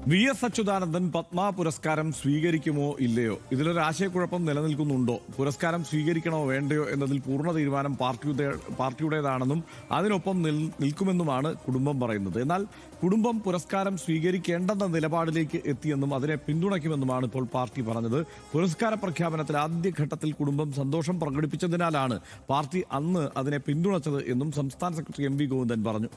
VS Achuthanandan Padma പുരസ്കാരം സ്വീകരിക്കുമോ ഇല്ലയോ? ഇതിലൊരു ആശയക്കുഴപ്പം നിലനിൽക്കുന്നുണ്ടോ? പുരസ്കാരം സ്വീകരിക്കണോ വേണ്ടയോ എന്നതിൽ പൂർണ്ണ തീരുമാനം പാർട്ടിയുടേതാണെന്നും അതിനൊപ്പം നിൽക്കുമെന്നുമാണ് കുടുംബം പറയുന്നത്. എന്നാൽ കുടുംബം പുരസ്കാരം സ്വീകരിക്കേണ്ടെന്ന നിലപാടിലേക്ക് എത്തിയെന്നും അതിനെ പിന്തുണയ്ക്കുമെന്നുമാണ് ഇപ്പോൾ പാർട്ടി പറഞ്ഞത്. പുരസ്കാര പ്രഖ്യാപനത്തിൽ ആദ്യഘട്ടത്തിൽ കുടുംബം സന്തോഷം പ്രകടിപ്പിച്ചതിനാലാണ് പാർട്ടി അന്ന് അതിനെ പിന്തുണച്ചത് എന്നും സംസ്ഥാന സെക്രട്ടറി MV ഗോവിന്ദൻ പറഞ്ഞു.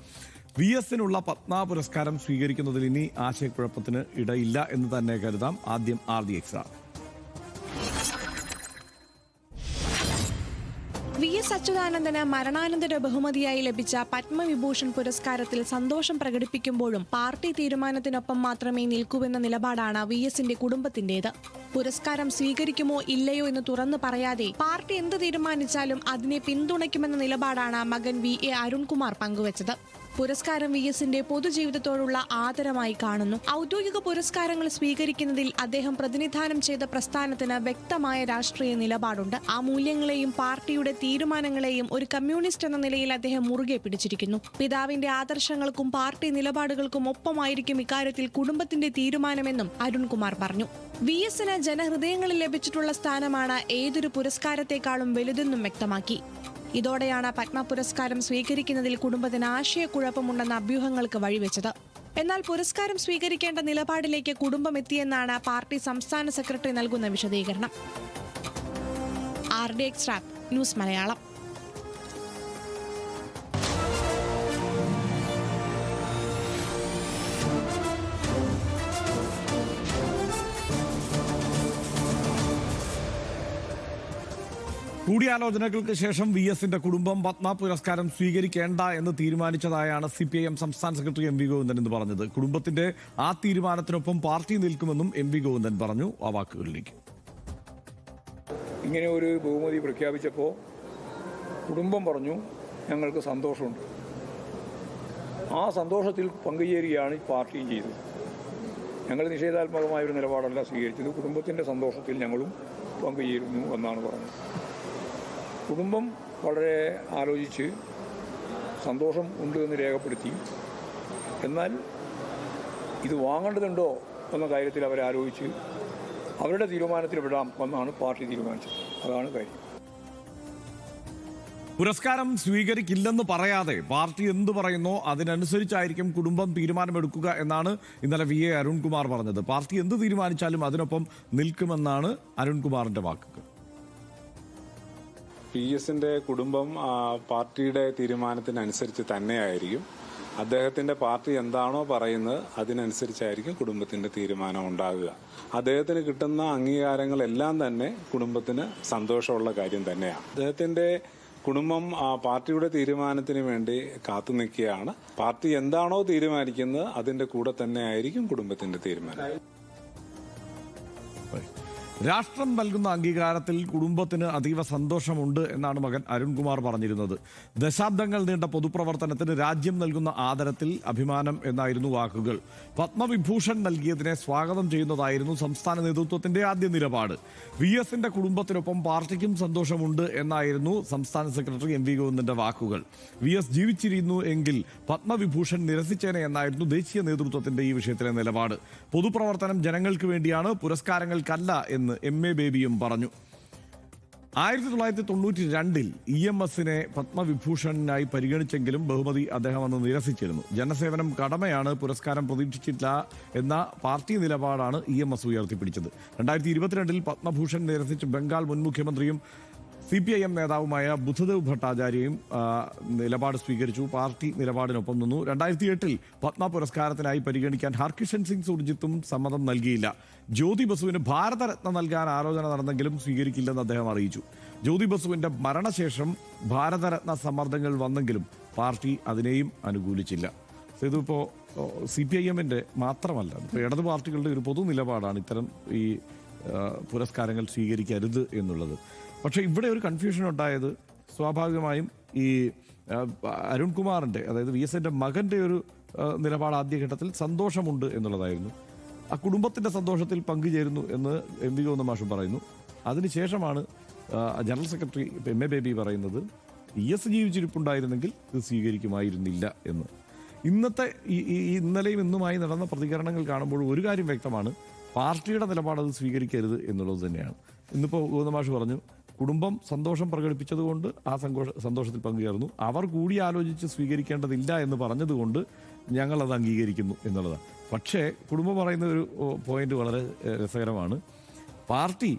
VSനുള്ള പത്മ പുരസ്കാരം സ്വീകരിക്കുന്നതിൽ ഇനി ആശയക്കുഴപ്പത്തിന് ഇടയില്ല എന്ന് തന്നെ കരുതാം. ആദ്യം RD Extra. VS അച്യുതാനന്ദന് മരണാനന്തര ബഹുമതിയായി ലഭിച്ച പത്മവിഭൂഷൺ പുരസ്കാരത്തിൽ സന്തോഷം പ്രകടിപ്പിക്കുമ്പോഴും പാർട്ടി തീരുമാനത്തിനൊപ്പം മാത്രമേ നിൽക്കൂവെന്ന നിലപാടാണ് VSന്റെ കുടുംബത്തിന്റേത്. പുരസ്കാരം സ്വീകരിക്കുമോ ഇല്ലയോ എന്ന് തുറന്നു പറയാതെ പാർട്ടി എന്ത് തീരുമാനിച്ചാലും അതിനെ പിന്തുണയ്ക്കുമെന്ന നിലപാടാണ് മകൻ VA അരുൺകുമാർ പങ്കുവച്ചത്. പുരസ്കാരം VSന്റെ പൊതുജീവിതത്തോടുള്ള ആദരമായി കാണുന്നു. ഔദ്യോഗിക പുരസ്കാരങ്ങൾ സ്വീകരിക്കുന്നതിൽ അദ്ദേഹം പ്രതിനിധാനം ചെയ്ത പ്രസ്ഥാനത്തിന് വ്യക്തമായ രാഷ്ട്രീയ നിലപാടുണ്ട്. ആ മൂല്യങ്ങളെയും പാർട്ടിയുടെ തീരുമാനങ്ങളെയും ഒരു കമ്മ്യൂണിസ്റ്റ് എന്ന നിലയിൽ അദ്ദേഹം മുറുകെ പിടിച്ചിരിക്കുന്നു. പിതാവിന്റെ ആദർശങ്ങൾക്കും പാർട്ടി നിലപാടുകൾക്കും ഒപ്പമായിരിക്കും ഇക്കാര്യത്തിൽ കുടുംബത്തിന്റെ തീരുമാനമെന്നും അരുൺകുമാർ പറഞ്ഞു. VSന് ജനഹൃദയങ്ങളിൽ ലഭിച്ചിട്ടുള്ള സ്ഥാനമാണ് ഏതൊരു പുരസ്കാരത്തെക്കാളും വലുതെന്നും വ്യക്തമാക്കി. ഇതോടെയാണ് പത്മ പുരസ്കാരം സ്വീകരിക്കുന്നതിൽ കുടുംബത്തിന് ആശയക്കുഴപ്പമുണ്ടെന്ന അഭ്യൂഹങ്ങൾക്ക് വഴിവെച്ചത്. എന്നാൽ പുരസ്കാരം സ്വീകരിക്കേണ്ട നിലപാടിലേക്ക് കുടുംബം എത്തിയെന്നാണ് പാർട്ടി സംസ്ഥാന സെക്രട്ടറി നൽകുന്ന വിശദീകരണം. RD Extra news Malayalam. കൂടിയാലോചനകൾക്ക് ശേഷം VSന്റെ കുടുംബം പത്മ പുരസ്കാരം സ്വീകരിക്കേണ്ട എന്ന് തീരുമാനിച്ചതായാണ് CPIM സംസ്ഥാന സെക്രട്ടറി MV ഗോവിന്ദൻ എന്ന് പറഞ്ഞത്. കുടുംബത്തിന്റെ ആ തീരുമാനത്തിനൊപ്പം പാർട്ടി നിൽക്കുമെന്നും MV ഗോവിന്ദൻ പറഞ്ഞു. ആ വാക്കുകളിലേക്ക്. ഇങ്ങനെ ഒരു ബഹുമതി പ്രഖ്യാപിച്ചപ്പോൾ കുടുംബം പറഞ്ഞു ഞങ്ങൾക്ക് സന്തോഷമുണ്ട്. ആ സന്തോഷത്തിൽ പങ്കുചേരുകയാണ് ഈ പാർട്ടിയും ചെയ്തത്. ഞങ്ങൾ നിഷേധാത്മകമായൊരു നിലപാടല്ല സ്വീകരിച്ചത്. കുടുംബത്തിൻ്റെ സന്തോഷത്തിൽ ഞങ്ങളും പങ്കുചേരുന്നു എന്നാണ് പറഞ്ഞത്. കുടുംബം വളരെ ആലോചിച്ച് സന്തോഷം ഉണ്ട് എന്ന് രേഖപ്പെടുത്തി. എന്നാൽ ഇത് വാങ്ങേണ്ടതുണ്ടോ എന്ന കാര്യത്തിൽ അവരെ ആലോചിച്ച് അവരുടെ തീരുമാനത്തിൽ വിടാം എന്നാണ് പാർട്ടി തീരുമാനിച്ചത്. അതാണ് കാര്യം. പുരസ്കാരം സ്വീകരിക്കില്ലെന്ന് പറയാതെ പാർട്ടി എന്തു പറയുന്നോ അതിനനുസരിച്ചായിരിക്കും കുടുംബം തീരുമാനമെടുക്കുക എന്നാണ് ഇന്നലെ VA അരുൺകുമാർ പറഞ്ഞത്. പാർട്ടി എന്ത് തീരുമാനിച്ചാലും അതിനൊപ്പം നിൽക്കുമെന്നാണ് അരുൺകുമാറിന്റെ വാക്കുകൾ. VSന്റെ കുടുംബം പാർട്ടിയുടെ തീരുമാനത്തിനനുസരിച്ച് തന്നെയായിരിക്കും. അദ്ദേഹത്തിന്റെ പാർട്ടി എന്താണോ പറയുന്നത് അതിനനുസരിച്ചായിരിക്കും കുടുംബത്തിന്റെ തീരുമാനം ഉണ്ടാകുക. അദ്ദേഹത്തിന് കിട്ടുന്ന അംഗീകാരങ്ങളെല്ലാം തന്നെ കുടുംബത്തിന് സന്തോഷമുള്ള കാര്യം തന്നെയാണ്. അദ്ദേഹത്തിന്റെ കുടുംബം പാർട്ടിയുടെ തീരുമാനത്തിന് വേണ്ടി കാത്തു നിൽക്കുകയാണ്. പാർട്ടി എന്താണോ തീരുമാനിക്കുന്നത് അതിന്റെ കൂടെ തന്നെ ആയിരിക്കും കുടുംബത്തിന്റെ തീരുമാനം. രാഷ്ട്രം നൽകുന്ന അംഗീകാരത്തിൽ കുടുംബത്തിന് അതീവ സന്തോഷമുണ്ട് എന്നാണ് മകൻ അരുൺകുമാർ പറഞ്ഞിരുന്നത്. ദശാബ്ദങ്ങൾ നീണ്ട പൊതുപ്രവർത്തനത്തിന് രാജ്യം നൽകുന്ന ആദരത്തിൽ അഭിമാനം എന്നായിരുന്നു വാക്കുകൾ. പത്മവിഭൂഷൺ നൽകിയതിനെ സ്വാഗതം ചെയ്യുന്നതായിരുന്നു സംസ്ഥാന നേതൃത്വത്തിന്റെ ആദ്യ നിലപാട്. VSന്റെ കുടുംബത്തിനൊപ്പം പാർട്ടിക്കും സന്തോഷമുണ്ട് എന്നായിരുന്നു സംസ്ഥാന സെക്രട്ടറി MV ഗോവിന്ദന്റെ വാക്കുകൾ. VS ജീവിച്ചിരുന്നു എങ്കിൽ പത്മവിഭൂഷൺ നിരസിച്ചേനെ എന്നായിരുന്നു ദേശീയ നേതൃത്വത്തിന്റെ ഈ വിഷയത്തിലെ നിലപാട്. പൊതുപ്രവർത്തനം ജനങ്ങൾക്ക് വേണ്ടിയാണ്, പുരസ്കാരങ്ങൾക്കല്ല എന്ന് MA ബേബിയും പറഞ്ഞു. 1992 EMSനെ പത്മവിഭൂഷണിനായി പരിഗണിച്ചെങ്കിലും ബഹുമതി അദ്ദേഹം അന്ന് നിരസിച്ചിരുന്നു. ജനസേവനം കടമയാണ്, പുരസ്കാരം പ്രതീക്ഷിച്ചില്ല എന്ന പാർട്ടി നിലപാടാണ് EMS ഉയർത്തിപ്പിടിച്ചത്. 2022 പത്മഭൂഷൺ നിരസിച്ച് ബംഗാൾ മുൻ മുഖ്യമന്ത്രിയും CPIM നേതാവുമായ ബുദ്ധദേവ് ഭട്ടാചാര്യയും നിലപാട് സ്വീകരിച്ചു. പാർട്ടി നിലപാടിനൊപ്പം നിന്നു. 2008 പത്മ പുരസ്കാരത്തിനായി പരിഗണിക്കാൻ ഹർകിഷൻ സിംഗ് സുർജിത്തും സമ്മതം നൽകിയില്ല. ജ്യോതി ബസുവിന് ഭാരതരത്ന നൽകാൻ ആലോചന നടന്നെങ്കിലും സ്വീകരിക്കില്ലെന്ന് അദ്ദേഹം അറിയിച്ചു. ജ്യോതി ബസുവിന്റെ മരണശേഷം ഭാരതരത്ന സമ്മർദ്ദങ്ങൾ വന്നെങ്കിലും പാർട്ടി അതിനെയും അനുകൂലിച്ചില്ല. ഇതിപ്പോൾ CPIMന്റെ മാത്രമല്ല, ഇപ്പോൾ ഇടതു പാർട്ടികളുടെ ഒരു പൊതു നിലപാടാണ് ഇത്തരം ഈ പുരസ്കാരങ്ങൾ സ്വീകരിക്കരുത് എന്നുള്ളത്. പക്ഷേ ഇവിടെ ഒരു കൺഫ്യൂഷൻ ഉണ്ടായത് സ്വാഭാവികമായും ഈ അരുൺകുമാറിൻ്റെ, അതായത് VSന്റെ മകൻ്റെ ഒരു നിലപാട് ആദ്യഘട്ടത്തിൽ സന്തോഷമുണ്ട് എന്നുള്ളതായിരുന്നു. ആ കുടുംബത്തിൻ്റെ സന്തോഷത്തിൽ പങ്കുചേരുന്നു എന്ന് MV ഗോവിന്ദൻ മാഷും പറയുന്നു. അതിനുശേഷമാണ് ജനറൽ സെക്രട്ടറി MA ബേബി പറയുന്നത് VS ജീവിച്ചിരിപ്പുണ്ടായിരുന്നെങ്കിൽ ഇത് സ്വീകരിക്കുമായിരുന്നില്ല എന്ന്. ഇന്നത്തെ ഇന്നലെയും ഇന്നുമായി നടന്ന പ്രതികരണങ്ങൾ കാണുമ്പോൾ ഒരു കാര്യം വ്യക്തമാണ്, പാർട്ടിയുടെ നിലപാട് അത് സ്വീകരിക്കരുത് എന്നുള്ളത് തന്നെയാണ്. ഇന്നിപ്പോൾ ഗോവിന്ദമാഷ് പറഞ്ഞു, കുടുംബം സന്തോഷം പ്രകടിപ്പിച്ചതുകൊണ്ട് ആ സന്തോഷത്തിൽ പങ്കുചേർന്നു, അവർ കൂടി ആലോചിച്ച് സ്വീകരിക്കേണ്ടതില്ല എന്ന് പറഞ്ഞതുകൊണ്ട് ഞങ്ങളത് അംഗീകരിക്കുന്നു എന്നുള്ളതാണ്. പക്ഷേ കുടുംബം പറയുന്ന ഒരു പോയിന്റ് വളരെ രസകരമാണ്. പാർട്ടി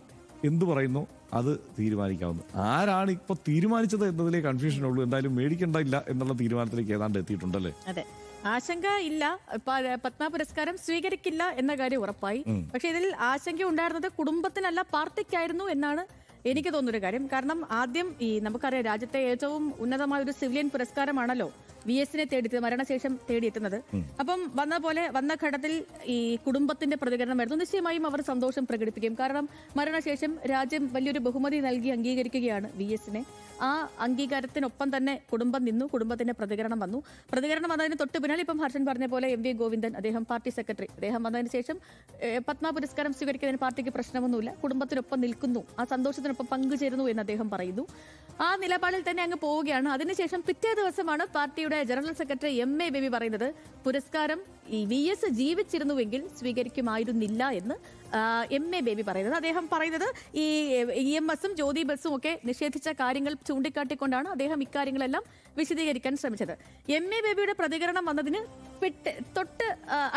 എന്തു പറയുന്നു അത് തീരുമാനിക്കാവുന്നു. ആരാണ് ഇപ്പോൾ തീരുമാനിച്ചത് എന്നതിലേ കൺഫ്യൂഷനുള്ളൂ. എന്തായാലും മേടിക്കേണ്ടില്ല എന്നുള്ള തീരുമാനത്തിലേക്ക് ഏതാണ്ട് എത്തിയിട്ടുണ്ടല്ലേ? അതെ, ആശങ്ക ഇല്ല, പത്മ പുരസ്കാരം സ്വീകരിക്കില്ല എന്ന കാര്യം ഉറപ്പായി. പക്ഷെ ഇതിൽ ആശങ്ക ഉണ്ടായിരുന്നത് കുടുംബത്തിനല്ല പാർട്ടിക്കായിരുന്നു എന്നാണ് എനിക്ക് തോന്നുന്നൊരു കാര്യം. കാരണം ആദ്യം നമുക്കറിയാം, രാജ്യത്തെ ഏറ്റവും ഉന്നതമായ ഒരു സിവിലിയൻ പുരസ്കാരമാണല്ലോ VS-നെ തേടിയത്, മരണശേഷം തേടിയെത്തുന്നത്. അപ്പം വന്ന ഘട്ടത്തിൽ ഈ കുടുംബത്തിന്റെ പ്രതികരണമായിരുന്നു. നിശ്ചയമായും അവർ സന്തോഷം പ്രകടിപ്പിക്കും. കാരണം മരണശേഷം രാജ്യം വലിയൊരു ബഹുമതി നൽകി അംഗീകരിക്കുകയാണ് VS-നെ. ആ അംഗീകാരത്തിനൊപ്പം തന്നെ കുടുംബം നിന്നു, കുടുംബത്തിന്റെ പ്രതികരണം വന്നതിന് തൊട്ട് പിന്നാലെ ഇപ്പം ഹർഷൻ പറഞ്ഞ പോലെ MV ഗോവിന്ദൻ, അദ്ദേഹം പാർട്ടി സെക്രട്ടറി, അദ്ദേഹം വന്നതിന് ശേഷം പത്മ പുരസ്കാരം സ്വീകരിക്കുന്നതിന് പാർട്ടിക്ക് പ്രശ്നമൊന്നുമില്ല, കുടുംബത്തിനൊപ്പം നിൽക്കുന്നു, ആ സന്തോഷത്തിനൊപ്പം പങ്കുചേരുന്നു എന്ന് അദ്ദേഹം പറയുന്നു. ആ നിലപാടിൽ തന്നെ അങ്ങ് പോവുകയാണ്. അതിനുശേഷം പിറ്റേ ദിവസമാണ് പാർട്ടിയുടെ ജനറൽ സെക്രട്ടറി MA ബേബി പറയുന്നത്, പുരസ്കാരം ഈ VS ജീവിച്ചിരുന്നുവെങ്കിൽ സ്വീകരിക്കുമായിരുന്നില്ല എന്ന് MA ബേബി പറയുന്നത്. അദ്ദേഹം പറയുന്നത് ഈ EMS-ഉം ജ്യോതി ബസും ഒക്കെ നിഷേധിച്ച കാര്യങ്ങൾ ചൂണ്ടിക്കാട്ടിക്കൊണ്ടാണ് അദ്ദേഹം ഇക്കാര്യങ്ങളെല്ലാം വിശദീകരിക്കാൻ ശ്രമിച്ചത്. MA ബേബിയുടെ പ്രതികരണം വന്നതിന് തൊട്ട്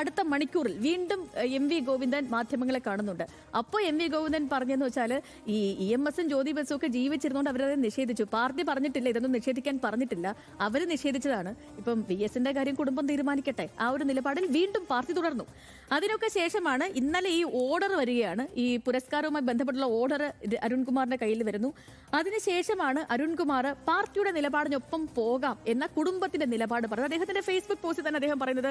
അടുത്ത മണിക്കൂറിൽ വീണ്ടും MV ഗോവിന്ദൻ മാധ്യമങ്ങളെ കാണുന്നുണ്ട്. അപ്പോൾ MV ഗോവിന്ദൻ പറഞ്ഞെന്ന് വെച്ചാൽ ഈ EMS-ഉം ജ്യോതി ബസും ഒക്കെ ജീവിച്ചിരുന്നുകൊണ്ട് അവരത് നിഷേധിച്ചു. പാർട്ടി പറഞ്ഞിട്ടില്ല, ഇതൊന്നും നിഷേധിക്കാൻ പറഞ്ഞിട്ടില്ല, അവർ നിഷേധിച്ചതാണ്. ഇപ്പം VS-ന്റെ കാര്യം കുടുംബം തീരുമാനിക്കട്ടെ, ആ ഒരു നിലപാടിൽ വീണ്ടും പാർട്ടി തുടർന്നു. അതിനൊക്കെ ശേഷമാണ് ഇന്നലെ ഈ ഓർഡർ വരികയാണ്. ഈ പുരസ്കാരവുമായി ബന്ധപ്പെട്ടുള്ള ഓർഡർ അരുൺകുമാറിന്റെ കയ്യിൽ വരുന്നു. അതിനുശേഷമാണ് അരുൺകുമാർ പാർട്ടിയുടെ നിലപാടിനൊപ്പം പോകാം എന്ന കുടുംബത്തിന്റെ നിലപാട് പറഞ്ഞത്. അദ്ദേഹത്തിന്റെ ഫേസ്ബുക്ക് പോസ്റ്റിൽ തന്നെ അദ്ദേഹം പറയുന്നത്,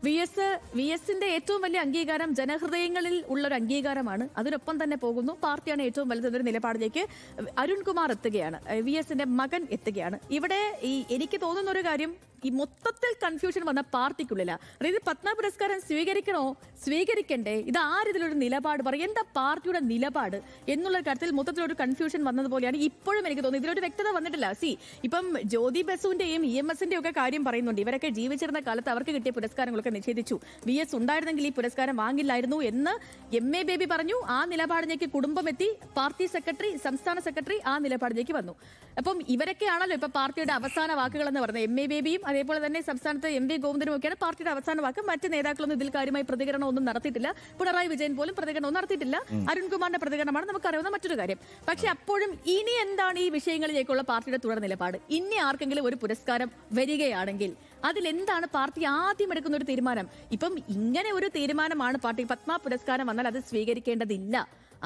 VS-ന്റെ ഏറ്റവും വലിയ അംഗീകാരം ജനഹൃദയങ്ങളിൽ ഉള്ളൊരു അംഗീകാരമാണ്, അതിനൊപ്പം തന്നെ പോകുന്നു, പാർട്ടിയാണ് ഏറ്റവും വലുതെന്നൊരു നിലപാടിലേക്ക് അരുൺകുമാർ എത്തുകയാണ്, VS-ന്റെ മകൻ എത്തുകയാണ്. ഇവിടെ എനിക്ക് തോന്നുന്ന ഒരു കാര്യം, ഈ മൊത്തത്തിൽ കൺഫ്യൂഷൻ വന്ന പാർട്ടിക്കുള്ളിലാണ്. അതായത് പത്മ പുരസ്കാരം സ്വീകരിക്കണോ സ്വീകരിക്കണ്ടേ, ഇത് ആരിതിലൊരു നിലപാട് പറയും, എന്താ പാർട്ടിയുടെ നിലപാട് എന്നുള്ള കാര്യത്തിൽ മൊത്തത്തിലൊരു കൺഫ്യൂഷൻ വന്നതുപോലെയാണ് ഇപ്പോഴും എനിക്ക് തോന്നുന്നത്. ഇതിലൊരു വ്യക്തത വന്നിട്ടില്ല. ഇപ്പം ജ്യോതി ബസുവിന്റെയും EMS-ന്റെയും ഒക്കെ കാര്യം പറയുന്നുണ്ട്. ഇവരൊക്കെ ജീവിച്ചിരുന്ന കാലത്ത് അവർക്ക് കിട്ടിയ പുരസ്കാരങ്ങളൊക്കെ നിഷേധിച്ചു, VS ഉണ്ടായിരുന്നെങ്കിൽ ഈ പുരസ്കാരം വാങ്ങില്ലായിരുന്നു എന്ന് MA ബേബി പറഞ്ഞു. ആ നിലപാടിലേക്ക് കുടുംബം എത്തി, പാർട്ടി സെക്രട്ടറി, സംസ്ഥാന സെക്രട്ടറി ആ നിലപാടിലേക്ക് വന്നു. അപ്പം ഇവരൊക്കെയാണല്ലോ ഇപ്പൊ പാർട്ടിയുടെ അവസാന വാക്കുകൾ എന്ന് പറയുന്നത്. MA ബേബിയും അതേപോലെ തന്നെ സംസ്ഥാനത്ത് MV ഗോവിന്ദനും ഒക്കെയാണ് പാർട്ടിയുടെ അവസാന വാക്ക്. മറ്റ് നേതാക്കളൊന്നും ഇതിൽ കാര്യമായി പ്രതികരണം ഒന്നും നടത്തിയിട്ടില്ല. പിണറായി വിജയൻ പോലും പ്രതികരണവും നടത്തിയിട്ടില്ല. അരുൺകുമാറിന്റെ പ്രതികരണമാണ് നമുക്കറിയാവുന്ന മറ്റൊരു കാര്യം. പക്ഷെ അപ്പോഴും ഇനി എന്താണ് ഈ വിഷയങ്ങളിലേക്കുള്ള പാർട്ടിയുടെ തുടർ നിലപാട്? ഇനി ആർക്കെങ്കിലും ഒരു പുരസ്കാരം വരികയാണെങ്കിൽ അതിലെന്താണ് പാർട്ടി ആദ്യം എടുക്കുന്ന ഒരു തീരുമാനം? ഇപ്പം ഇങ്ങനെ ഒരു തീരുമാനമാണ് പാർട്ടി, പത്മ പുരസ്കാരം വന്നാൽ അത് സ്വീകരിക്കേണ്ടതില്ല,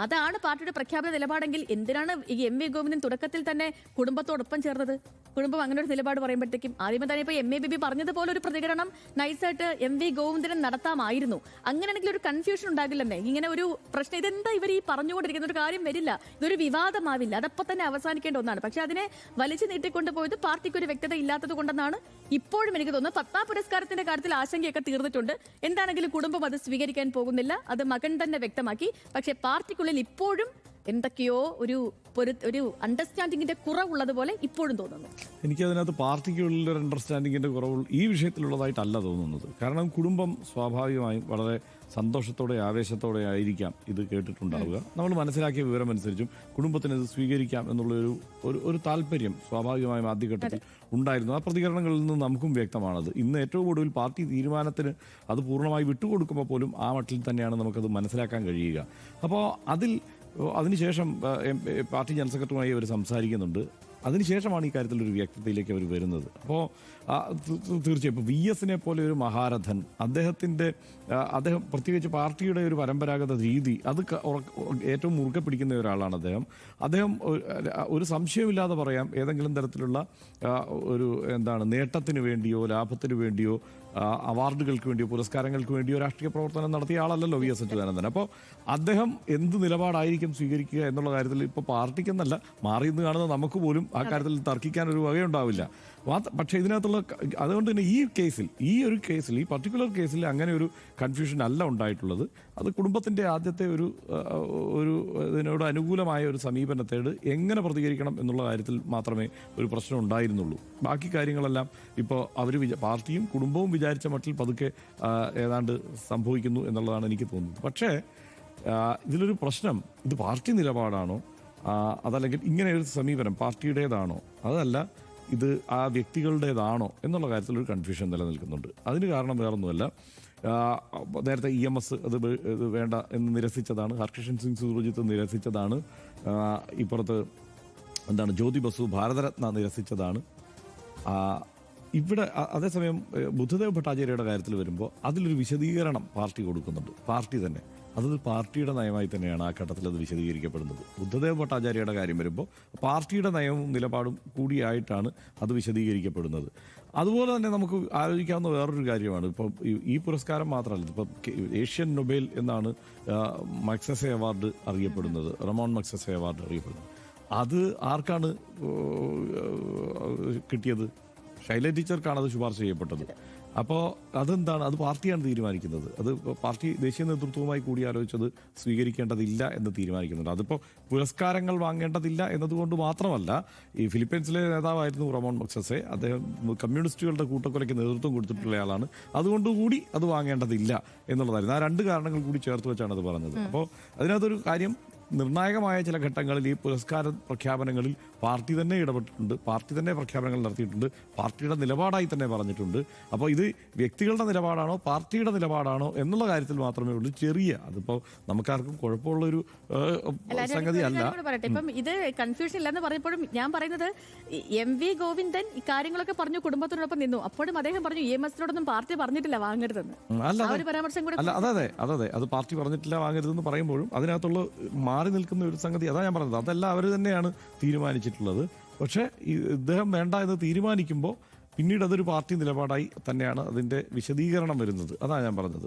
അതാണ് പാർട്ടിയുടെ പ്രഖ്യാപിത നിലപാടെങ്കിൽ എന്തിനാണ് ഈ MV ഗോവിന്ദൻ തുടക്കത്തിൽ തന്നെ കുടുംബത്തോടൊപ്പം ചേർന്നത്? കുടുംബം അങ്ങനെ ഒരു നിലപാട് പറയുമ്പോഴത്തേക്കും ആദ്യമേ തന്നെ ഇപ്പൊ MA ബേബി പറഞ്ഞതുപോലെ ഒരു പ്രതികരണം നൈസായിട്ട് MV ഗോവിന്ദനും നടത്താമായിരുന്നു. അങ്ങനെയാണെങ്കിൽ ഒരു കൺഫ്യൂഷൻ ഉണ്ടാകില്ലെന്നേ. ഇങ്ങനെ ഒരു പ്രശ്നം, ഇതെന്താ ഇവർ ഈ പറഞ്ഞുകൊണ്ടിരിക്കുന്ന ഒരു കാര്യം വരില്ല, ഇതൊരു വിവാദമാവില്ല, അതപ്പോൾ തന്നെ അവസാനിക്കേണ്ട ഒന്നാണ്. പക്ഷെ അതിനെ വലിച്ചു നീട്ടിക്കൊണ്ടുപോയത് പാർട്ടിക്ക് ഒരു വ്യക്തത ഇല്ലാത്തത് കൊണ്ടെന്നാണ് ഇപ്പോഴും എനിക്ക് തോന്നുന്നത്. പത്മ പുരസ്കാരത്തിന്റെ കാര്യത്തിൽ ആശങ്കയൊക്കെ തീർന്നിട്ടുണ്ട്. എന്താണെങ്കിലും കുടുംബം അത് സ്വീകരിക്കാൻ പോകുന്നില്ല, അത് മകൻ തന്നെ വ്യക്തമാക്കി. പക്ഷെ പാർട്ടിക്കുള്ളിൽ ഇപ്പോഴും എന്തൊക്കെയോ ഒരു അണ്ടർസ്റ്റാൻഡിങ്ങിന്റെ കുറവുള്ളതുപോലെ ഇപ്പോഴും തോന്നുന്നു. എനിക്കതിനകത്ത് പാർട്ടിക്കുള്ളിൽ ഒരു അണ്ടർസ്റ്റാൻഡിങ്ങിന്റെ കുറവ് ഈ വിഷയത്തിലുള്ളതായിട്ടല്ല തോന്നുന്നത്. കാരണം കുടുംബം സ്വാഭാവികമായും വളരെ സന്തോഷത്തോടെ ആവേശത്തോടെ ആയിരിക്കാം ഇത് കേട്ടിട്ടുണ്ടാവുക. നമ്മൾ മനസ്സിലാക്കിയ വിവരം അനുസരിച്ചും കുടുംബത്തിന് ഇത് സ്വീകരിക്കാം എന്നുള്ള ഒരു താല്പര്യം സ്വാഭാവികമായും ആദ്യഘട്ടത്തിൽ ഉണ്ടായിരുന്നു. ആ പ്രതികരണങ്ങളിൽ നിന്ന് നമുക്കും വ്യക്തമാണത്. ഇന്ന് ഏറ്റവും ഒടുവിൽ പാർട്ടി തീരുമാനത്തിന് അത് പൂർണ്ണമായി വിട്ടുകൊടുക്കുമ്പോൾ പോലും ആ മട്ടിൽ തന്നെയാണ് നമുക്കത് മനസ്സിലാക്കാൻ കഴിയുക. അപ്പോൾ അതിനുശേഷം പാർട്ടി ജനറൽ സെക്രട്ടറിയുമായി അവർ സംസാരിക്കുന്നുണ്ട്. അതിനുശേഷമാണ് ഈ കാര്യത്തിലൊരു വ്യക്തതയിലേക്ക് അവർ വരുന്നത്. അപ്പോൾ തീർച്ചയായും ഇപ്പോൾ VS-നെ പോലെ ഒരു മഹാരഥൻ, അദ്ദേഹം പ്രത്യേകിച്ച് പാർട്ടിയുടെ ഒരു പരമ്പരാഗത രീതി അത് ഏറ്റവും മുറുകെ പിടിക്കുന്ന ഒരാളാണ് അദ്ദേഹം ഒരു സംശയമില്ലാതെ പറയാം, ഏതെങ്കിലും തരത്തിലുള്ള ഒരു നേട്ടത്തിന് വേണ്ടിയോ ലാഭത്തിന് വേണ്ടിയോ അവാർഡുകൾക്ക് വേണ്ടിയോ പുരസ്കാരങ്ങൾക്ക് വേണ്ടിയോ രാഷ്ട്രീയ പ്രവർത്തനം നടത്തിയ ആളല്ലല്ലോ VS അച്യുതാനന്ദൻ. അപ്പോൾ അദ്ദേഹം എന്ത് നിലപാടായിരിക്കും സ്വീകരിക്കുക എന്നുള്ള കാര്യത്തിൽ ഇപ്പോൾ പാർട്ടിക്കെന്നല്ല, മാറിയെന്ന് കാണുന്ന നമുക്ക് പോലും ആ കാര്യത്തിൽ തർക്കിക്കാൻ ഒരു വകയുണ്ടാവില്ല. പക്ഷേ ഇതിനകത്തുള്ള അതുകൊണ്ട് തന്നെ ഈ പർട്ടിക്കുലർ കേസിൽ അങ്ങനെ ഒരു കൺഫ്യൂഷൻ അല്ല ഉണ്ടായിട്ടുള്ളത്. അത് കുടുംബത്തിൻ്റെ ആദ്യത്തെ ഒരു ഇതിനോട് അനുകൂലമായ ഒരു സമീപനത്തോട് എങ്ങനെ പ്രതികരിക്കണം എന്നുള്ള കാര്യത്തിൽ മാത്രമേ ഒരു പ്രശ്നം ഉണ്ടായിരുന്നുള്ളൂ. ബാക്കി കാര്യങ്ങളെല്ലാം ഇപ്പോൾ പാർട്ടിയും കുടുംബവും വിചാരിച്ച മട്ടിൽ പതുക്കെ ഏതാണ്ട് സംഭവിക്കുന്നു എന്നുള്ളതാണ് എനിക്ക് തോന്നുന്നത്. പക്ഷേ ഇതിലൊരു പ്രശ്നം, ഇത് പാർട്ടി നിലപാടാണോ അതല്ലെങ്കിൽ ഇങ്ങനെ ഒരു സമീപനം പാർട്ടിയുടേതാണോ അതല്ല ഇത് ആ വ്യക്തികളുടേതാണോ എന്നുള്ള കാര്യത്തിൽ ഒരു കൺഫ്യൂഷൻ നിലനിൽക്കുന്നുണ്ട്. അതിന് കാരണം വേറൊന്നുമല്ല, നേരത്തെ EMS അത് വേണ്ട എന്ന് നിരസിച്ചതാണ്, ഹർകിഷൻ സിംഗ് സുർജിത്ത് നിരസിച്ചതാണ്, ഇപ്പുറത്ത് ജ്യോതി ബസു ഭാരതരത്ന നിരസിച്ചതാണ്. ഇവിടെ അതേസമയം ബുദ്ധദേവ് ഭട്ടാചാര്യയുടെ കാര്യത്തിൽ വരുമ്പോൾ അതിലൊരു വിശദീകരണം പാർട്ടി കൊടുക്കുന്നുണ്ട്. പാർട്ടി തന്നെ അത് പാർട്ടിയുടെ നയമായി തന്നെയാണ് ആ ഘട്ടത്തിൽ അത് വിശദീകരിക്കപ്പെടുന്നത്. ബുദ്ധദേവ് ഭട്ടാചാര്യയുടെ കാര്യം വരുമ്പോൾ പാർട്ടിയുടെ നയവും നിലപാടും കൂടിയായിട്ടാണ് അത് വിശദീകരിക്കപ്പെടുന്നത്. അതുപോലെ തന്നെ നമുക്ക് ആലോചിക്കാവുന്ന വേറൊരു കാര്യമാണ്, ഇപ്പോൾ ഈ പുരസ്കാരം മാത്രമല്ല, ഇപ്പോൾ ഏഷ്യൻ നൊബേൽ എന്നാണ് മഗ്സസെ അവാർഡ് അറിയപ്പെടുന്നത്, റമോൺ മഗ്സസെ അവാർഡ് അറിയപ്പെടുന്നത്. അത് ആർക്കാണ് കിട്ടിയത്? ശൈല ടീച്ചർക്കാണ് അത് ശുപാർശ ചെയ്യപ്പെട്ടത്. അപ്പോൾ അതെന്താണ്? അത് പാർട്ടിയാണ് തീരുമാനിക്കുന്നത്. അത് പാർട്ടി ദേശീയ നേതൃത്വവുമായി കൂടി ആലോചിച്ചത് സ്വീകരിക്കേണ്ടതില്ല എന്ന് തീരുമാനിക്കുന്നുണ്ട്. അതിപ്പോൾ പുരസ്കാരങ്ങൾ വാങ്ങേണ്ടതില്ല എന്നതുകൊണ്ട് മാത്രമല്ല, ഈ ഫിലിപ്പീൻസിലെ നേതാവായിരുന്നു റമോൺ മഗ്സസെ, അദ്ദേഹം കമ്മ്യൂണിസ്റ്റുകളുടെ കൂട്ടക്കൊലയ്ക്ക് നേതൃത്വം കൊടുത്തിട്ടുള്ളയാളാണ്, അതുകൊണ്ടുകൂടി അത് വാങ്ങേണ്ടതില്ല എന്നുള്ളതായിരുന്നു. ആ രണ്ട് കാരണങ്ങൾ കൂടി ചേർത്ത് വെച്ചാണ് അത് പറഞ്ഞത്. അപ്പോൾ അതിനകത്തൊരു കാര്യം, നിർണായകമായ ചില ഘട്ടങ്ങളിൽ ഈ പുരസ്കാര പ്രഖ്യാപനങ്ങളിൽ പാർട്ടി തന്നെ ഇടപെട്ടിട്ടുണ്ട്, പാർട്ടി തന്നെ പ്രഖ്യാപനങ്ങൾ നടത്തിയിട്ടുണ്ട്, പാർട്ടിയുടെ നിലപാടായി തന്നെ പറഞ്ഞിട്ടുണ്ട്. അപ്പോൾ ഇത് വ്യക്തികളുടെ നിലപാടാണോ പാർട്ടിയുടെ നിലപാടാണോ എന്നുള്ള കാര്യത്തിൽ മാത്രമേ ഉള്ളൂ അതിപ്പോൾ നമുക്കാർക്കും കുഴപ്പമുള്ളൊരു സംഗതി അല്ല. ഇപ്പം ഇത് കൺഫ്യൂഷൻ ഇല്ലെന്ന് പറഞ്ഞപ്പോഴും ഞാൻ പറയുന്നത് MV ഗോവിന്ദൻ ഇക്കാര്യങ്ങളൊക്കെ പറഞ്ഞു, കുടുംബത്തിനോടൊപ്പം നിന്നു. അപ്പോഴും അദ്ദേഹം പറഞ്ഞു EMSനോടൊന്നും പാർട്ടി പറഞ്ഞിട്ടില്ല വാങ്ങരുതെന്ന്. ഒരു പരാമർശം കൂടെ അതെ അത് പാർട്ടി പറഞ്ഞിട്ടില്ല വാങ്ങരുതെന്ന് പറയുമ്പോഴും അതിനകത്തുള്ള മാറി നിൽക്കുന്ന ഒരു സംഗതി അതാ ഞാൻ പറഞ്ഞത്, അതല്ല അവർ തന്നെയാണ് തീരുമാനിച്ചിട്ടുള്ളത്. പക്ഷേ ഇദ്ദേഹം വേണ്ട എന്ന് തീരുമാനിക്കുമ്പോൾ പിന്നീട് അതൊരു പാർട്ടി നിലപാടായി തന്നെയാണ് അതിൻ്റെ വിശദീകരണം വരുന്നത്. അതാണ് ഞാൻ പറഞ്ഞത്.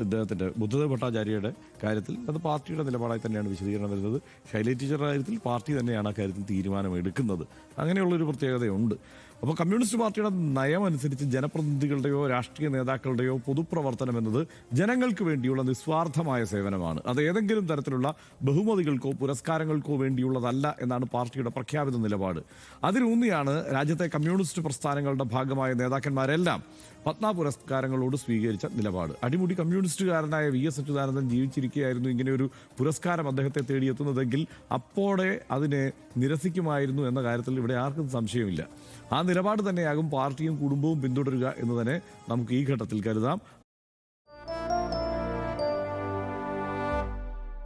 ഇദ്ദേഹത്തിൻ്റെ ബുദ്ധദേവ് ഭട്ടാചാര്യയുടെ കാര്യത്തിൽ അത് പാർട്ടിയുടെ നിലപാടായി തന്നെയാണ് വിശദീകരണം വരുന്നത്. ശൈല ടീച്ചറുടെ കാര്യത്തിൽ പാർട്ടി തന്നെയാണ് ആ കാര്യത്തിൽ തീരുമാനമെടുക്കുന്നത്. അങ്ങനെയുള്ളൊരു പ്രത്യേകതയുണ്ട്. അപ്പോൾ കമ്മ്യൂണിസ്റ്റ് പാർട്ടിയുടെ നയം അനുസരിച്ച് ജനപ്രതിനിധികളുടെയോ രാഷ്ട്രീയ നേതാക്കളുടെയോ പൊതുപ്രവർത്തനം എന്നത് ജനങ്ങൾക്ക് വേണ്ടിയുള്ള നിസ്വാർത്ഥമായ സേവനമാണ്. അത് ഏതെങ്കിലും തരത്തിലുള്ള ബഹുമതികൾക്കോ പുരസ്കാരങ്ങൾക്കോ വേണ്ടിയുള്ളതല്ല എന്നാണ് പാർട്ടിയുടെ പ്രഖ്യാപിത നിലപാട്. അതിലൂന്നിയാണ് രാജ്യത്തെ കമ്മ്യൂണിസ്റ്റ് പ്രസ്ഥാനങ്ങളുടെ ഭാഗമായ നേതാക്കന്മാരെല്ലാം പത്മ പുരസ്കാരങ്ങളോട് സ്വീകരിച്ച നിലപാട്. അടിമുടി കമ്മ്യൂണിസ്റ്റുകാരനായ VS അച്യുതാനന്ദൻ ജീവിച്ചിരിക്കുകയായിരുന്നു ഇങ്ങനെയൊരു പുരസ്കാരം അദ്ദേഹത്തെ തേടിയെത്തുന്നതെങ്കിൽ അപ്പോഴേ അതിനെ നിരസിക്കുമായിരുന്നു എന്ന കാര്യത്തിൽ ഇവിടെ ആർക്കും സംശയമില്ല. ആ നിലപാട് തന്നെയാകും പാർട്ടിയും കുടുംബവും പിന്തുടരുക എന്ന് തന്നെ നമുക്ക് ഈ ഘട്ടത്തിൽ കരുതാം.